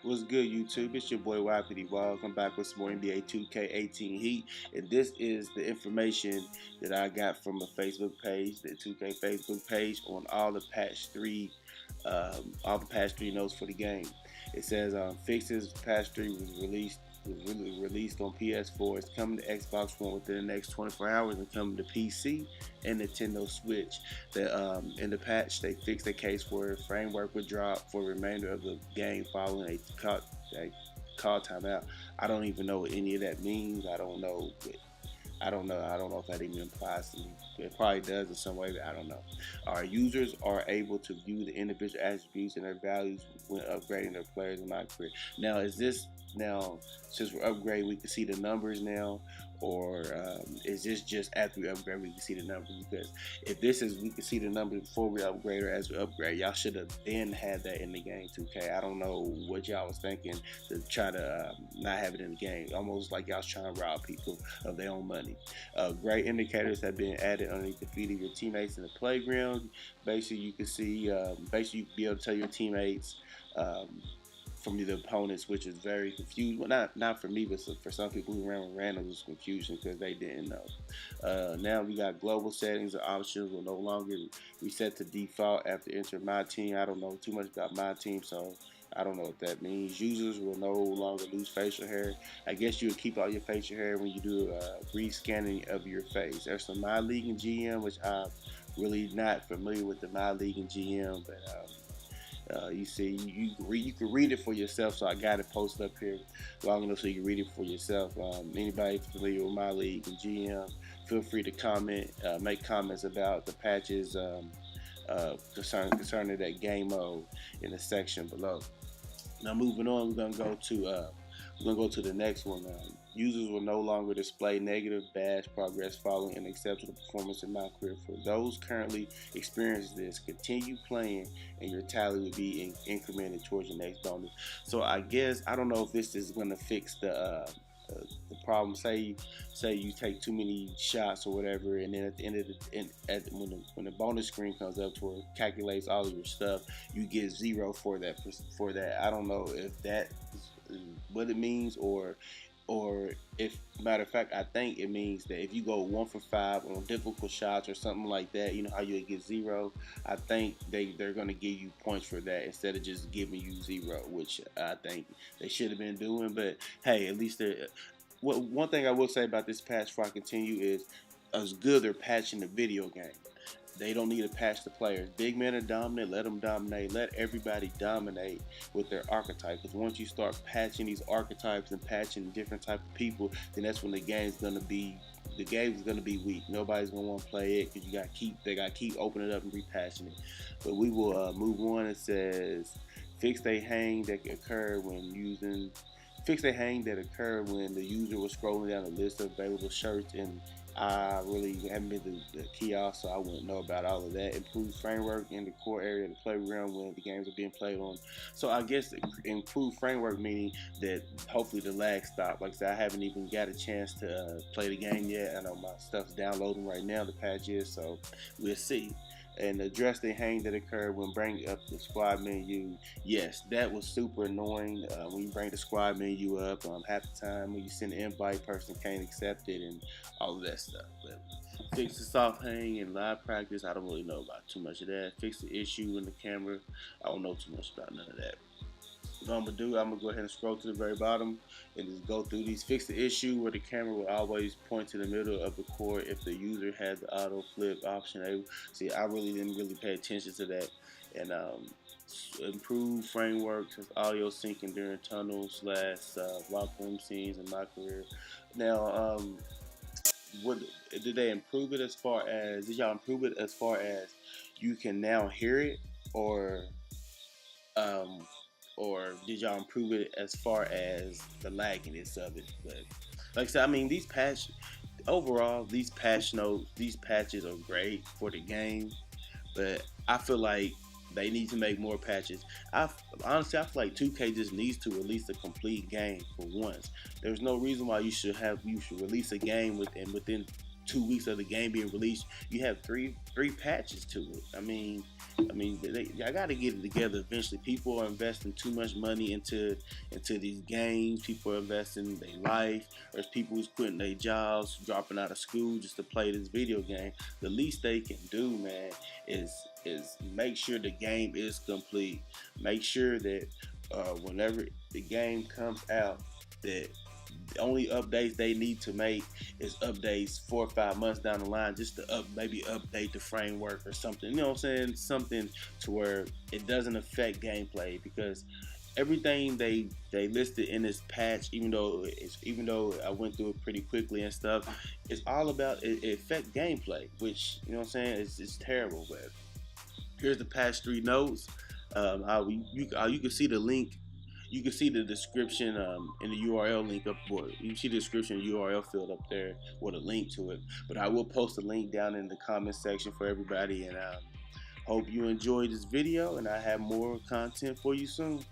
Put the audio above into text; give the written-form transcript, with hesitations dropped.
What's good, YouTube? It's your boy YPD Walls. I'm back with some more NBA 2K18 Heat, and this is the information that I got from a Facebook page, the 2K Facebook page, on all the patch 3 notes for the game. It says fixes patch 3 was released on PS4. It's coming to Xbox One within the next 24 hours and coming to PC and Nintendo Switch. In the patch, they fixed the case where framework would drop for the remainder of the game following a call timeout. I don't even know what any of that means. I don't know. I don't know if that even applies to me. It probably does in some way, but I don't know. Our users are able to view the individual attributes and their values when upgrading their players in my career. Now, since we're upgrading, we can see the numbers now, or is this just after we upgrade we can see the numbers? Because if this is we can see the numbers before we upgrade or as we upgrade, y'all should have then had that in the game 2K. I don't know what y'all was thinking to try to not have it in the game, almost like y'all was trying to rob people of their own money. Great indicators have been added underneath the feet of your teammates in the playground. Basically, you can see, you can be able to tell your teammates from the opponents, which is very confused. Well, not for me, but for some people who ran with random, was confusion because they didn't know. Now we got global settings or options will no longer reset to default after entering my team. I don't know too much about my team, so I don't know what that means. Users will no longer lose facial hair. I guess you would keep all your facial hair when you do a rescanning of your face. There's some My League and GM, which I'm really not familiar with the My League and GM, but you see, you can read it for yourself. So I got it posted up here long enough so you can read it for yourself. Anybody familiar with My League and GM, feel free to comment, make comments about the patches concerning that game mode in the section below. Now moving on, we're gonna go to the next one. Users will no longer display negative badge progress following an exceptional performance in my career. For those currently experiencing this, continue playing and your tally will be incremented towards your next bonus. So I guess I don't know if this is going to fix the problem. Say you take too many shots or whatever, and then at the end of when the bonus screen comes up to where it calculates all of your stuff, you get 0 for that. I don't know if that is what it means, or if, matter of fact, I think it means that if you go 1 for 5 on difficult shots or something like that, you know how you get 0. I think they're gonna give you points for that instead of just giving you 0, which I think they should have been doing. But hey, at least they're. One thing I will say about this patch before I continue is, as good they're patching the video game. They don't need to patch the players. Big men are dominant. Let them dominate. Let everybody dominate with their archetype. Because once you start patching these archetypes and patching different type of people, then that's when the game's gonna be weak. Nobody's gonna want to play it because they gotta keep opening it up and repatching it. But we will move on. It says fix a hang that occurred when using. Fix a hang that occurred when the user was scrolling down the list of available shirts, and I really haven't been to the kiosk, so I wouldn't know about all of that. Improved framework in the core area of the playground when the games are being played on. So I guess improved framework meaning that hopefully the lag stopped. Like I said, I haven't even got a chance to play the game yet. I know my stuff's downloading right now, the patch is, so we'll see. And address the hang that occurred when bringing up the squad menu. Yes, that was super annoying when you bring the squad menu up. Half the time when you send an invite, person can't accept it and all of that stuff. But fix the soft hang in live practice. I don't really know about too much of that. Fix the issue in the camera. I don't know too much about none of that. What I'm gonna go ahead and scroll to the very bottom and just go through these. Fix the issue where the camera will always point to the middle of the court if the user has the auto flip option. See, I really didn't pay attention to that. And improve framework since audio syncing during tunnels / locker room scenes in my career. Now, what did they improve it as far as? Did y'all improve it as far as you can now hear it, or um, or did y'all improve it as far as the lagginess of it? But like I said, I mean, overall, these patches are great for the game, but I feel like they need to make more patches. Honestly, I feel like 2K just needs to release a complete game for once. There's no reason why you should release a game within 2 weeks of the game being released, you have three patches to it. I got to get it together eventually. People are investing too much money into these games. People are investing their life. There's people who's quitting their jobs, dropping out of school just to play this video game. The least they can do, man, is make sure the game is complete. Make sure that whenever the game comes out, that the only updates they need to make is updates 4 or 5 months down the line, just to maybe update the framework or something. You know what I'm saying? Something to where it doesn't affect gameplay, because everything they listed in this patch, even though I went through it pretty quickly and stuff, it's all about it affect gameplay, which, you know what I'm saying, it's terrible. But here's the patch 3 notes. You can see the link. You can see the description in the URL link up. Well, you can see the description URL field up there with a link to it. But I will post a link down in the comment section for everybody. And hope you enjoyed this video, and I have more content for you soon.